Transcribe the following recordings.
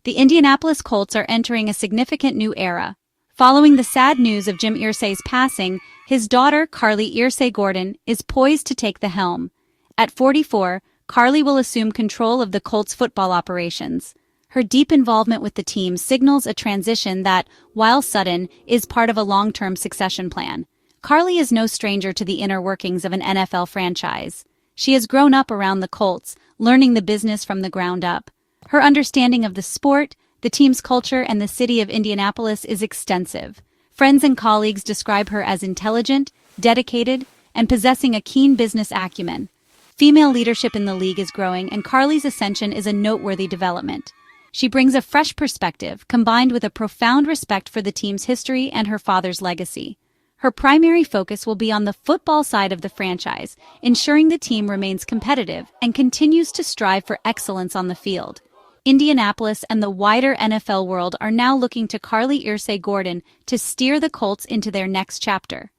the Indianapolis Colts are entering a significant new era. Following the sad news of Jim Irsay's passing, his daughter, Carlie Irsay-Gordon, is poised to take the helm. At 44, Carlie will assume control of the Colts football operations. Her deep involvement with the team signals a transition that, while sudden, is part of a long-term succession plan. Carlie is no stranger to the inner workings of an NFL franchise. She has grown up around the Colts, learning the business from the ground up. Her understanding of the sport, the team's culture, and the city of Indianapolis is extensive. Friends and colleagues describe her as intelligent, dedicated, and possessing a keen business acumen. Female leadership in the league is growing, and Carlie's ascension is a noteworthy development. She brings a fresh perspective, combined with a profound respect for the team's history and her father's legacy. Her primary focus will be on the football side of the franchise, ensuring the team remains competitive and continues to strive for excellence on the field. Indianapolis and the wider NFL world are now looking to Carlie Irsay-Gordon to steer the Colts into their next chapter.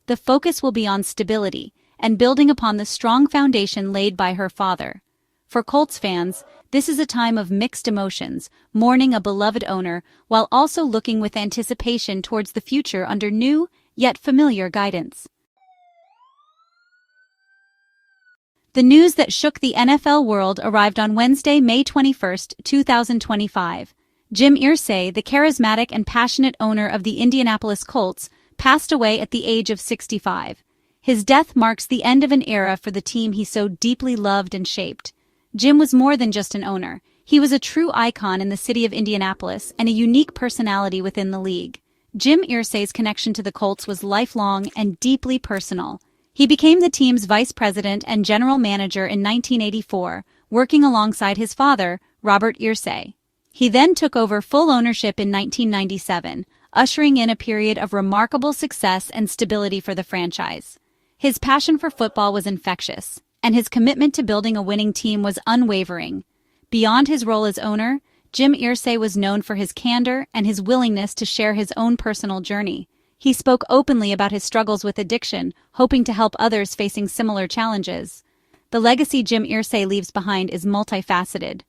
The focus will be on stability and building upon the strong foundation laid by her father. For Colts fans, this is a time of mixed emotions, mourning a beloved owner while also looking with anticipation towards the future under new, yet familiar guidance. The news that shook the NFL world arrived on Wednesday, May 21, 2025. Jim Irsay, the charismatic and passionate owner of the Indianapolis Colts, passed away at the age of 65. His death marks the end of an era for the team he so deeply loved and shaped. Jim was more than just an owner. He was a true icon in the city of Indianapolis and a unique personality within the league. Jim Irsay's connection to the Colts was lifelong and deeply personal. He became the team's vice president and general manager in 1984, working alongside his father, Robertirsay. He then took over full ownership in 1997, ushering in a period of remarkable success and stability for the franchise. His passion for football was infectious, and his commitment to building a winning team was unwavering. Beyond his role as owner, Jim Irsay was known for his candor and his willingness to share his own personal journey. He spoke openly about his struggles with addiction, hoping to help others facing similar challenges. The legacy Jim Irsay leaves behind is multifaceted.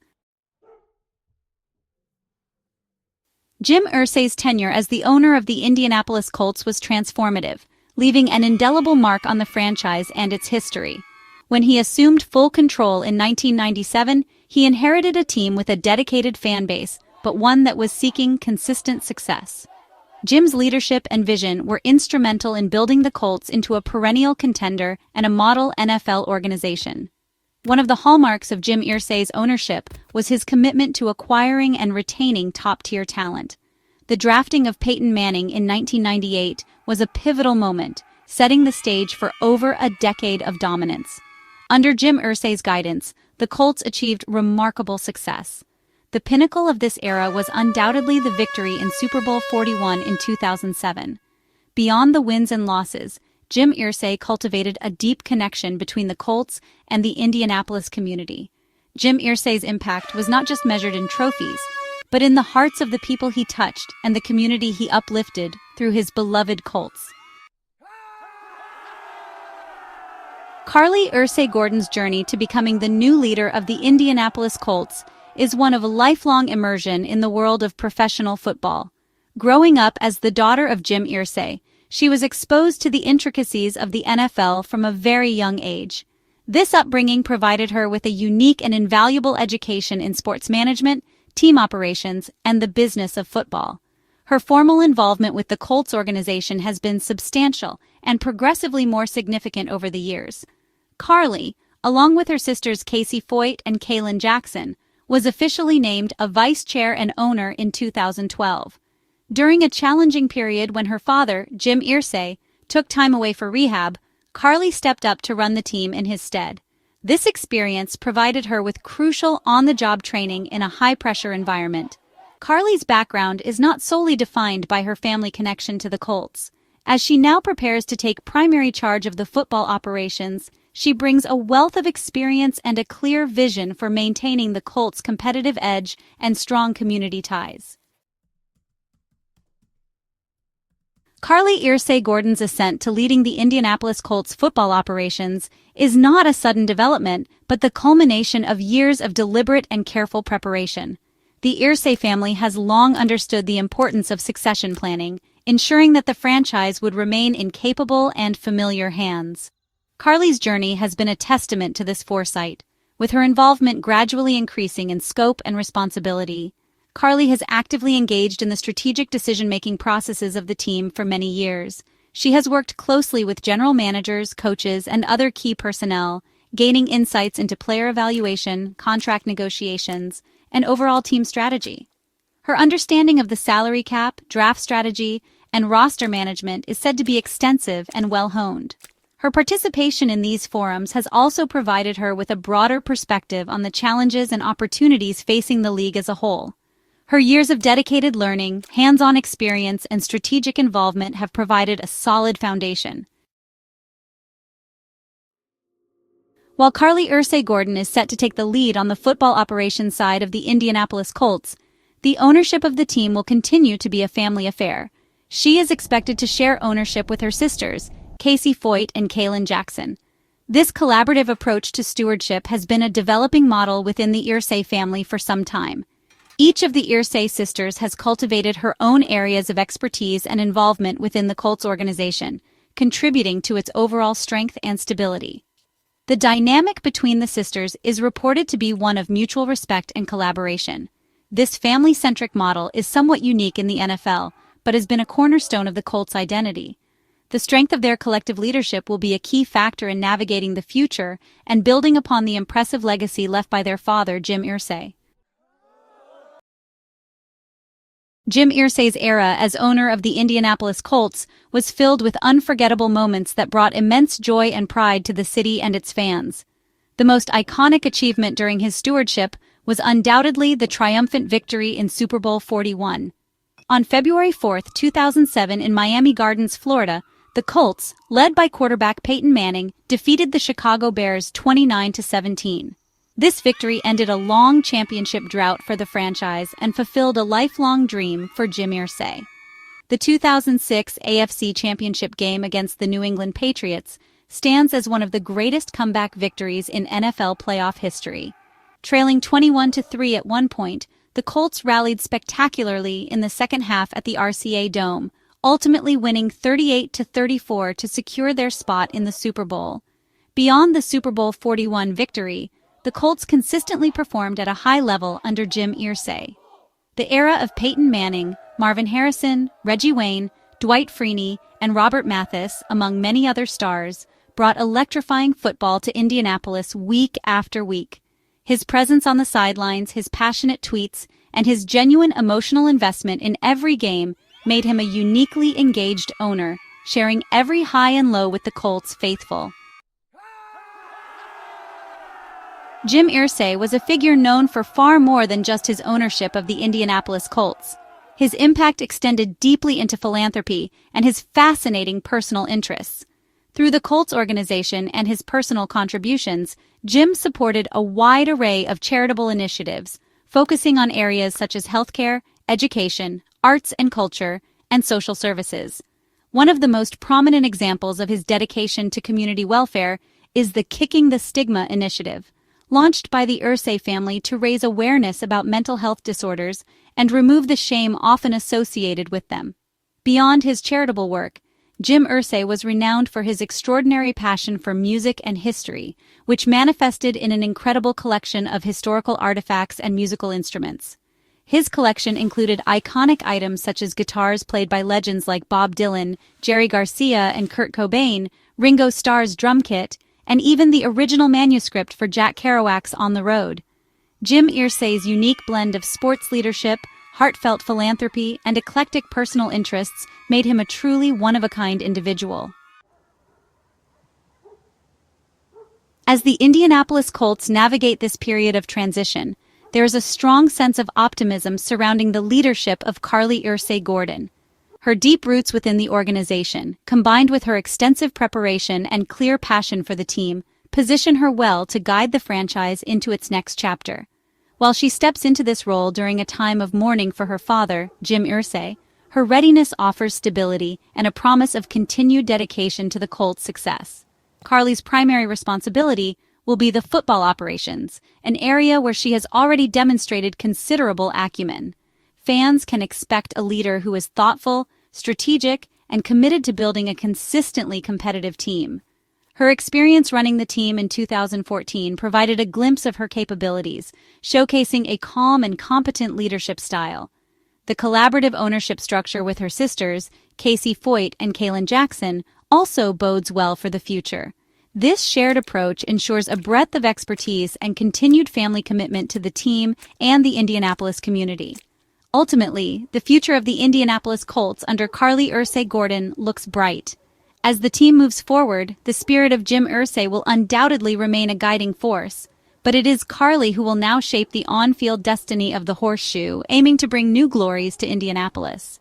Jim Irsay's tenure as the owner of the Indianapolis Colts was transformative, leaving an indelible mark on the franchise and its history. When he assumed full control in 1997, he inherited a team with a dedicated fan base, but one that was seeking consistent success. Jim's leadership and vision were instrumental in building the Colts into a perennial contender and a model NFL organization. One of the hallmarks of Jim Irsay's ownership was his commitment to acquiring and retaining top-tier talent. The drafting of Peyton Manning in 1998 was a pivotal moment, setting the stage for over a decade of dominance. Under Jim Irsay's guidance, the Colts achieved remarkable success. The pinnacle of this era was undoubtedly the victory in Super Bowl 41 in 2007. Beyond the wins and losses, Jim Irsay cultivated a deep connection between the Colts and the Indianapolis community. Jim Irsay's impact was not just measured in trophies, but in the hearts of the people he touched and the community he uplifted through his beloved Colts. Carlie Irsay-Gordon's journey to becoming the new leader of the Indianapolis Colts is one of lifelong immersion in the world of professional football. Growing up as the daughter of Jim Irsay, she was exposed to the intricacies of the NFL from a very young age. This upbringing provided her with a unique and invaluable education in sports management, team operations, and the business of football. Her formal involvement with the Colts organization has been substantial and progressively more significant over the years. Carlie, along with her sisters Foyt and Kalen Jackson, was officially named a vice chair and owner in 2012. During a challenging period when her father, Jim Irsay, took time away for rehab, Carlie stepped up to run the team in his stead. This experience provided her with crucial on-the-job training in a high-pressure environment. Carlie's background is not solely defined by her family connection to the Colts. As she now prepares to take primary charge of the football operations, she brings a wealth of experience and a clear vision for maintaining the Colts' competitive edge and strong community ties. Carlie Irsay-Gordon's ascent to leading the Indianapolis Colts football operations is not a sudden development, but the culmination of years of deliberate and careful preparation. The Irsay family has long understood the importance of succession planning, ensuring that the franchise would remain in capable and familiar hands. Carlie's journey has been a testament to this foresight, with her involvement gradually increasing in scope and responsibility. Carlie has actively engaged in the strategic decision-making processes of the team for many years. She has worked closely with general managers, coaches, and other key personnel, gaining insights into player evaluation, contract negotiations, and overall team strategy. Her understanding of the salary cap, draft strategy, and roster management is said to be extensive and well-honed. Her participation in these forums has also provided her with a broader perspective on the challenges and opportunities facing the league as a whole. Her years of dedicated learning, hands-on experience, and strategic involvement have provided a solid foundation. While Carlie Irsay-Gordon is set to take the lead on the football operations side of the Indianapolis Colts, the ownership of the team will continue to be a family affair. She is expected to share ownership with her sisters, Foyt and Kalen Jackson. This collaborative approach to stewardship has been a developing model within the Irsay family for some time. Each of the Irsay sisters has cultivated her own areas of expertise and involvement within the Colts organization, contributing to its overall strength and stability. The dynamic between the sisters is reported to be one of mutual respect and collaboration. This family-centric model is somewhat unique in the NFL, but has been a cornerstone of the Colts' identity. The strength of their collective leadership will be a key factor in navigating the future and building upon the impressive legacy left by their father, Jim Irsay. Jim Irsay's era as owner of the Indianapolis Colts was filled with unforgettable moments that brought immense joy and pride to the city and its fans. The most iconic achievement during his stewardship was undoubtedly the triumphant victory in Super Bowl 41. On February 4, 2007 in Miami Gardens, Florida, the Colts, led by quarterback Peyton Manning, defeated the Chicago Bears 29-17. This victory ended a long championship drought for the franchise and fulfilled a lifelong dream for Jimirsay. The 2006 AFC Championship game against the New England Patriots stands as one of the greatest comeback victories in NFL playoff history. Trailing 21-3 at one point, the Colts rallied spectacularly in the second half at the RCA Dome, ultimately winning 38-34 to secure their spot in the Super Bowl. Beyond the Super Bowl 41 victory, the Colts consistently performed at a high level under Jim Irsay. The era of Peyton Manning, Marvin Harrison, Reggie Wayne, Dwight Freeney, and Robert Mathis, among many other stars, brought electrifying football to Indianapolis week after week. His presence on the sidelines, his passionate tweets, and his genuine emotional investment in every game made him a uniquely engaged owner, sharing every high and low with the Colts faithful. Jim Irsay was a figure known for far more than just his ownership of the Indianapolis Colts. His impact extended deeply into philanthropy and his fascinating personal interests. Through the Colts organization and his personal contributions, Jim supported a wide array of charitable initiatives, focusing on areas such as healthcare, education, arts and culture, and social services. One of the most prominent examples of his dedication to community welfare is the Kicking the Stigma initiative, launched by the Irsay family to raise awareness about mental health disorders and remove the shame often associated with them. Beyond his charitable work, Jim Irsay was renowned for his extraordinary passion for music and history, which manifested in an incredible collection of historical artifacts and musical instruments. His collection included iconic items such as guitars played by legends like Bob Dylan, Jerry Garcia, and Kurt Cobain, Ringo Starr's drum kit, and even the original manuscript for Jack Kerouac's On the Road. Jim Irsay's unique blend of sports leadership, heartfelt philanthropy, and eclectic personal interests made him a truly one-of-a-kind individual. As the Indianapolis Colts navigate this period of transition, there is a strong sense of optimism surrounding the leadership of Carlie Irsay-Gordon. Her deep roots within the organization, combined with her extensive preparation and clear passion for the team, position her well to guide the franchise into its next chapter. While she steps into this role during a time of mourning for her father, Jim Irsay, her readiness offers stability and a promise of continued dedication to the Colts' success. Carlie's primary responsibility will be the football operations, an area where she has already demonstrated considerable acumen. Fans can expect a leader who is thoughtful, strategic, and committed to building a consistently competitive team. Her experience running the team in 2014 provided a glimpse of her capabilities, showcasing a calm and competent leadership style. The collaborative ownership structure with her sisters, Foyt and Kalen Jackson, also bodes well for the future. This shared approach ensures a breadth of expertise and continued family commitment to the team and the Indianapolis community. Ultimately, the future of the Indianapolis Colts under Carlie Irsay-Gordon looks bright. As the team moves forward, the spirit of Jim Irsay will undoubtedly remain a guiding force. But it is Carlie who will now shape the on-field destiny of the horseshoe, aiming to bring new glories to Indianapolis.